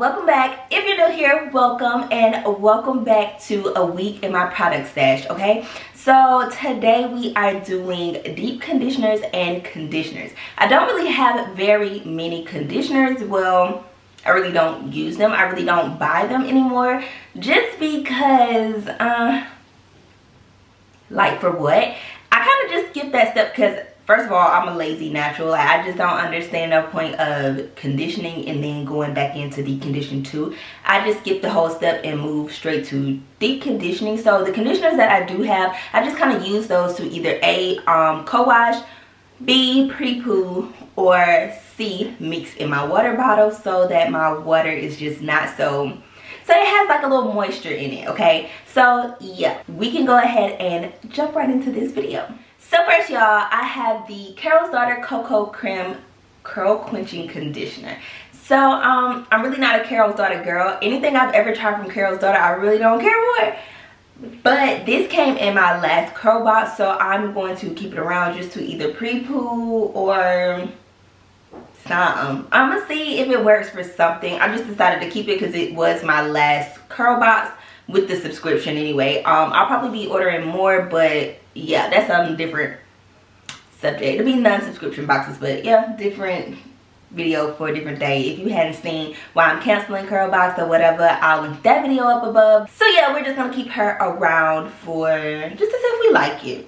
welcome back. If you're new here, welcome, and welcome back to a week in my product stash. Okay, so today we are doing deep conditioners and conditioners. I don't really have very many conditioners. Well, I really don't use them. I really don't buy them anymore, just because like, for what? I kind of just skip that step because first of all, I'm a lazy natural. Like, I just don't understand the point of conditioning and then going back into deep conditioning too. I just skip the whole step and move straight to deep conditioning. So the conditioners that I do have, I just kind of use those to either A, co-wash, B, pre-poo, or C, mix in my water bottle so that my water is just not so it has like a little moisture in it. Okay, so yeah, we can go ahead and jump right into this video. So first, y'all, I have the Carol's Daughter Cocoa Creme Curl Quenching Conditioner. So I'm really not a Carol's Daughter girl. Anything I've ever tried from Carol's Daughter, I really don't care for. But this came in my last curl box, so I'm going to keep it around just to either pre-poo or something. I'm gonna see if it works for something. I just decided to keep it because it was my last curl box with the subscription anyway. I'll probably be ordering more, but yeah, that's a different subject. It'll be non-subscription boxes, but yeah, different video for a different day. If you hadn't seen why I'm canceling curl box or whatever, I'll link that video up above. So yeah, we're just gonna keep her around for just to see if we like it.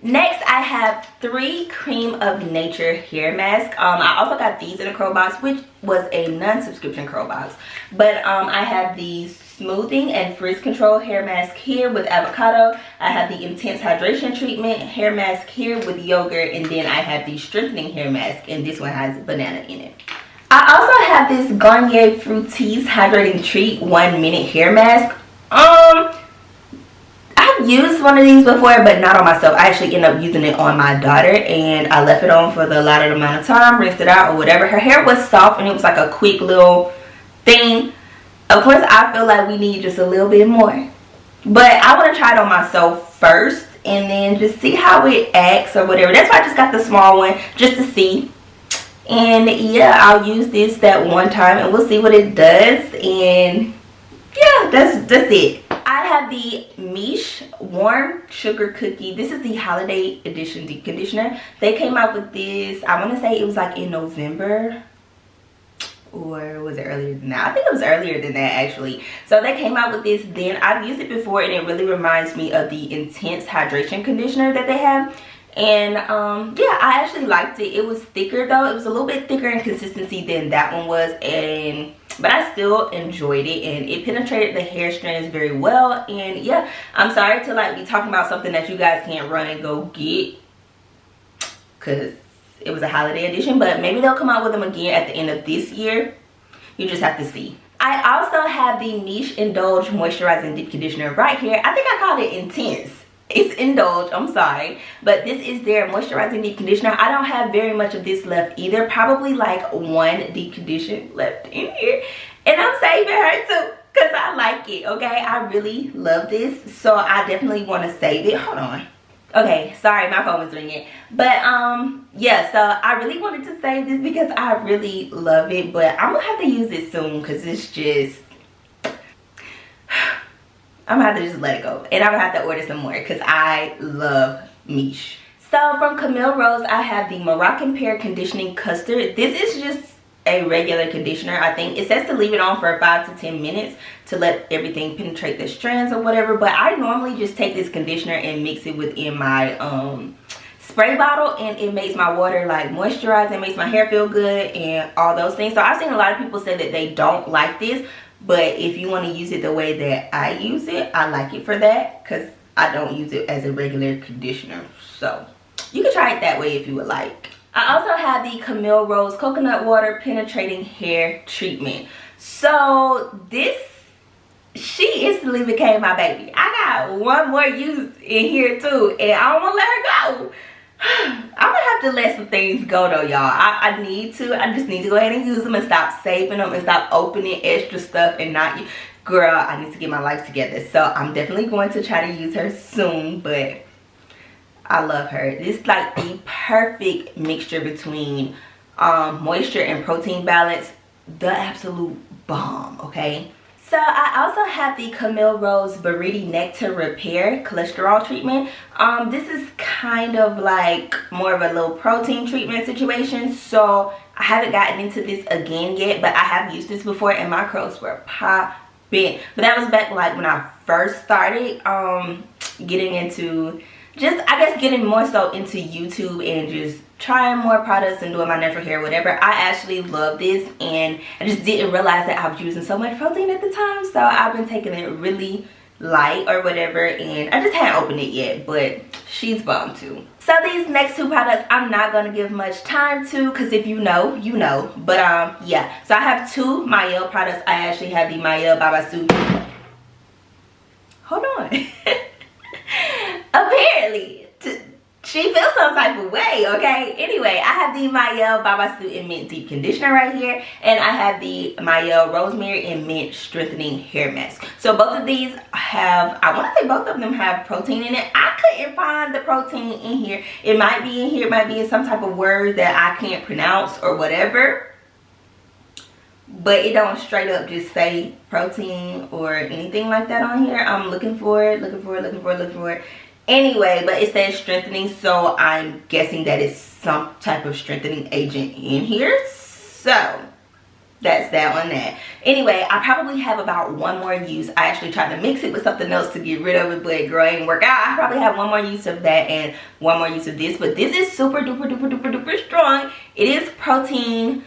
Next, I have 3 Cream of Nature hair masks. I also got these in a curl box, which was a non-subscription curl box. But I have the Smoothing and Frizz Control hair mask here with avocado. I have the Intense Hydration Treatment hair mask here with yogurt. And then I have the Strengthening hair mask, and this one has banana in it. I also have this Garnier Fructis Hydrating Treat 1 minute hair mask. I've used one of these before, but not on myself. I actually ended up using it on my daughter, and I left it on for the allotted amount of time, rinsed it out or whatever. Her hair was soft, and it was like a quick little thing. Of course, I feel like we need just a little bit more, but I want to try it on myself first and then just see how it acts or whatever. That's why I just got the small one, just to see. And yeah, I'll use this that one time and we'll see what it does. And yeah, that's it. I have the Mish Warm Sugar Cookie. This is the Holiday Edition Deep Conditioner. They came out with this, I want to say it was like in November, or was it earlier than that? I think it was earlier than that actually. So they came out with this then. I've used it before and it really reminds me of the Intense Hydration Conditioner that they have. And yeah, I actually liked it. It was thicker though. It was a little bit thicker in consistency than that one was, but I still enjoyed it, and it penetrated the hair strands very well. And yeah, I'm sorry to like be talking about something that you guys can't run and go get because it was a holiday edition, but maybe they'll come out with them again at the end of this year. You just have to see. I also have the Mish Indulge Moisturizing Deep Conditioner right here. I think I called it Intense. It's Indulge, I'm sorry, but this is their moisturizing deep conditioner. I don't have very much of this left either, probably like 1 deep condition left in here, and I'm saving her too because I like it. Okay, I really love this, so I definitely want to save it. Hold on. Okay, sorry, my phone was ringing, but yeah, so I really wanted to save this because I really love it, but I'm gonna have to use it soon because it's just, I'm gonna have to just let it go, and I'm gonna have to order some more because I love Mish. So from Camille Rose, I have the Moroccan Pear Conditioning Custard. This is just a regular conditioner. I think it says to leave it on for 5 to 10 minutes to let everything penetrate the strands or whatever, but I normally just take this conditioner and mix it within my spray bottle, and it makes my water like moisturize and makes my hair feel good and all those things. So I've seen a lot of people say that they don't like this, but if you want to use it the way that I use it, I like it for that because I don't use it as a regular conditioner. So you can try it that way if you would like. I also have the Camille Rose Coconut Water Penetrating Hair Treatment. So this, she instantly became my baby. I got one more use in here too, and I don't want to let her go. I'm gonna have to let some things go though, y'all. I just need to go ahead and use them and stop saving them and stop opening extra stuff and not, girl, I need to get my life together. So I'm definitely going to try to use her soon, but I love her. This is like the perfect mixture between moisture and protein balance. the absolute bomb, okay? So I also have the Camille Rose Beriti Nectar Repair Cholesterol Treatment. This is kind of like more of a low protein treatment situation. So I haven't gotten into this again yet, but I have used this before and my curls were popping. But that was back like when I first started getting into, just I guess getting more so into YouTube and just trying more products and doing my natural hair, whatever. I actually love this, and I just didn't realize that I was using so much protein at the time, so I've been taking it really light or whatever, and I just hadn't opened it yet, but she's bomb too. So these next two products I'm not going to give much time to, because if you know, you know. But yeah, so I have two Mielle products. I actually have the Mielle Babasu. Hold on. Apparently she feels some type of way, okay? Anyway, I have the Mielle Babasu and Mint Deep Conditioner right here, and I have the Mielle Rosemary and Mint Strengthening Hair Mask. So both of these have, I want to say both of them have protein in it. I couldn't find the protein in here. It might be in here, it might be in some type of word that I can't pronounce or whatever, but it don't straight up just say protein or anything like that on here. I'm looking for it. Anyway, but it says strengthening, so I'm guessing that it's some type of strengthening agent in here. So that's that on that. Anyway, I probably have about one more use. I actually tried to mix it with something else to get rid of it, but girl, ain't work out. I probably have one more use of that and one more use of this, but this is super duper strong. It is protein.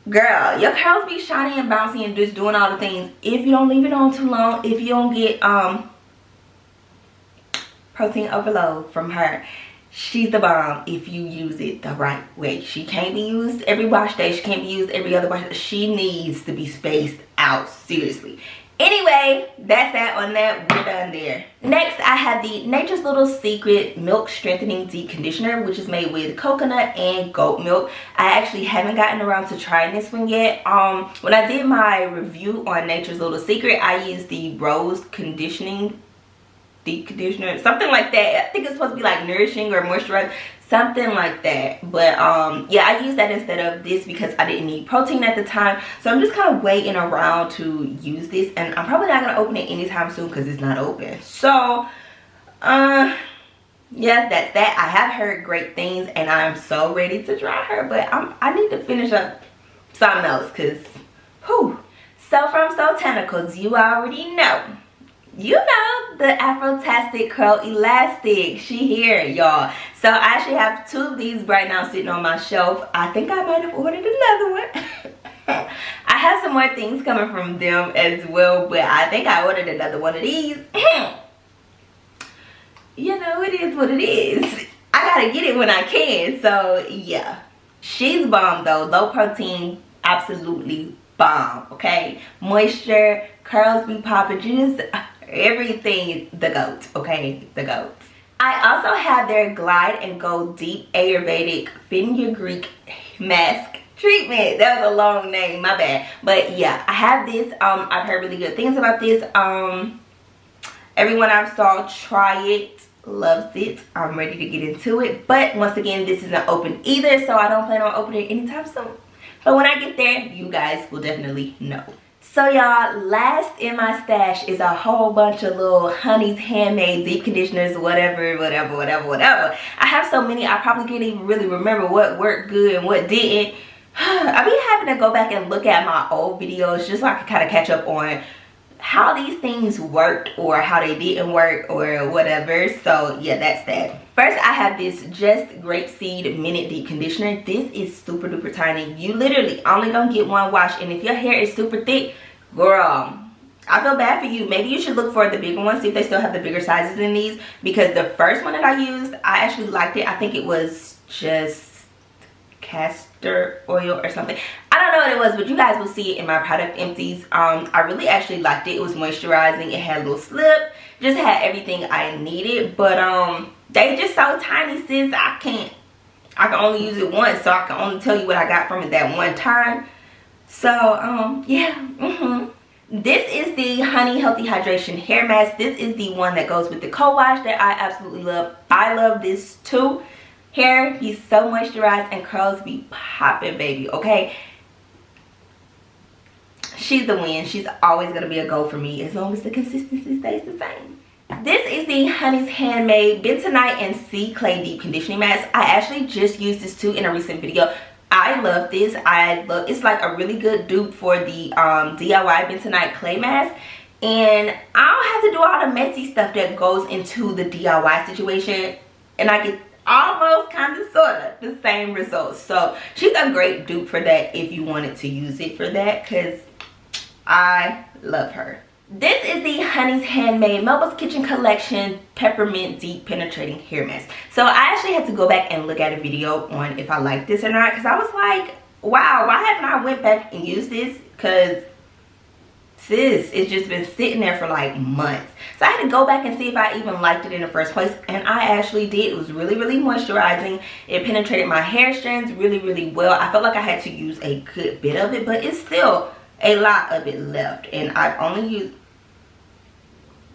Girl, your curls be shiny and bouncy and just doing all the things if you don't leave it on too long, if you don't get protein overload from her. She's the bomb if you use it the right way. She can't be used every wash day. She can't be used every other wash day. She needs to be spaced out, seriously. Anyway, that's that on that. We're done there. Next, I have the Nature's Little Secret Milk Strengthening Deep Conditioner, which is made with coconut and goat milk. I actually haven't gotten around to trying this one yet. When I did my review on Nature's Little Secret, I used the Rose Conditioning Deep Conditioner, something like that. I think it's supposed to be like nourishing or moisturizing, something like that. But yeah, I used that instead of this because I didn't need protein at the time, so I'm just kind of waiting around to use this, and I'm probably not gonna open it anytime soon because it's not open. So yeah, that's that. I have heard great things and I'm so ready to try her, but I need to finish up something else because whew. So from Soultanicals, you already know, the Afrotastic Curl Elastic. She here, y'all. So I actually have two of these right now sitting on my shelf. I think I might have ordered another one. I have some more things coming from them as well, but I think I ordered another one of these. You know, it is what it is. I gotta get it when I can. So yeah, she's bomb though. Low protein, absolutely bomb. Okay, moisture, curls be popping, just everything, the goat. Okay, the goat. I also have their Glide and Go Deep Ayurvedic Fenugreek Mask Treatment. That was a long name, my bad. But yeah, I have this. I've heard really good things about this. Everyone I've saw try it loves it. I'm ready to get into it, but once again, this isn't open either, so I don't plan on opening it anytime soon. But when I get there, you guys will definitely know. So y'all, last in my stash is a whole bunch of little Honey's Handmade deep conditioners, whatever. I have so many, I probably can't even really remember what worked good and what didn't. I be having to go back and look at my old videos just so I can kind of catch up on how these things worked or how they didn't work or whatever. So yeah, that's that. First, I have this Just Grapeseed Minute Deep Conditioner. This is super duper tiny. You literally only gonna get one wash, and if your hair is super thick, girl, I feel bad for you. Maybe you should look for the bigger ones, see if they still have the bigger sizes in these, because the first one that I used, I actually liked it. I think it was just castor oil or something. I don't know what it was, but you guys will see it in my product empties. I really actually liked it. It was moisturizing, it had a little slip, just had everything I needed. But they just so tiny, sis. I can only use it once, so I can only tell you what I got from it that one time. So yeah. This is the Honey Healthy Hydration Hair Mask. This is the one that goes with the co-wash that I absolutely love. I love this too. Hair be so moisturized and curls be popping, baby. Okay, she's the win. She's always gonna be a go for me as long as the consistency stays the same. This is the Honey's Handmade Bentonite and Sea Clay Deep Conditioning Mask. I actually just used this too in a recent video. I love this. It's like a really good dupe for the DIY Bentonite clay mask. And I don't have to do all the messy stuff that goes into the DIY situation. And I get almost kind of sort of the same results. So she's a great dupe for that if you wanted to use it for that, because I love her. This is the Honey's Handmade Mobas Kitchen Collection Peppermint Deep Penetrating Hair Mask. So I actually had to go back and look at a video on if I like this or not, because I was like, wow, why haven't I went back and used this? Because sis, it's just been sitting there for like months. So I had to go back and see if I even liked it in the first place, and I actually did. It was really, really moisturizing. It penetrated my hair strands really, really well. I felt like I had to use a good bit of it, but it's still a lot of it left, and I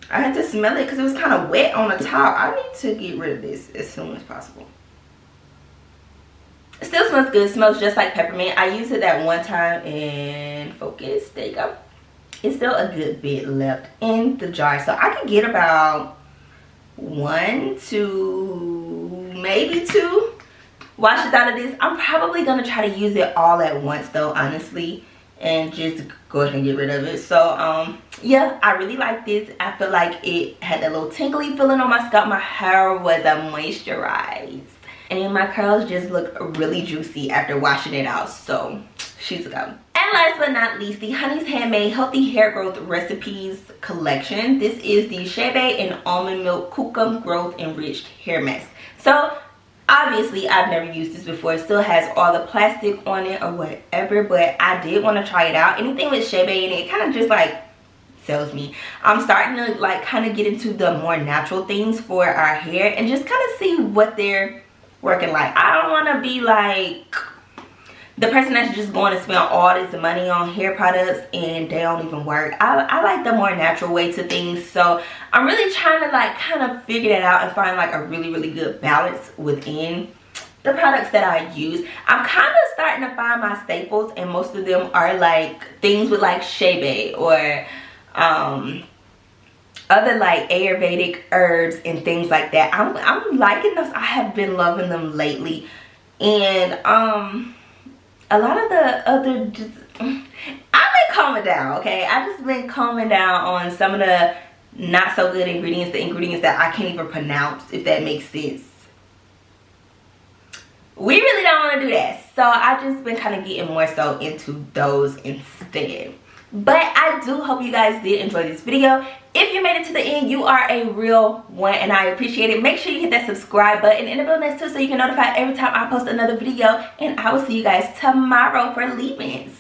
had to smell it because it was kind of wet on the top. I need to get rid of this as soon as possible. It still smells good. It smells just like peppermint. I used it that one time and focus. There you go. It's still a good bit left in the jar, so I could get about 1 to maybe 2 washes out of this. I'm probably gonna try to use it all at once though, honestly, and just go ahead and get rid of it. So yeah, I really like this. I feel like it had that little tingly feeling on my scalp. My hair was moisturized, and my curls just look really juicy after washing it out. So she's a go. And last but not least, the Honey's Handmade Healthy Hair Growth Recipes Collection. This is the Shea and Almond Milk Kukum Growth Enriched Hair Mask. So obviously I've never used this before. It still has all the plastic on it or whatever, but I did want to try it out. Anything with Shea in it kind of just like sells me. I'm starting to like kind of get into the more natural things for our hair and just kind of see what they're working like. I don't want to be like the person that's just going to spend all this money on hair products and they don't even work. I like the more natural way to things. So I'm really trying to like kind of figure that out and find like a really, really good balance within the products that I use. I'm kind of starting to find my staples, and most of them are like things with like Shea or other like Ayurvedic herbs and things like that. I'm liking those. I have been loving them lately. And a lot of the other, I've been calming down, okay? I've just been calming down on some of the not so good ingredients, the ingredients that I can't even pronounce, if that makes sense. We really don't want to do that. So I've just been kind of getting more so into those instead. But I do hope you guys did enjoy this video. If you made it to the end, you are a real one and I appreciate it. Make sure you hit that subscribe button and the bell next to it so you can notify every time I post another video. And I will see you guys tomorrow for leave-ins.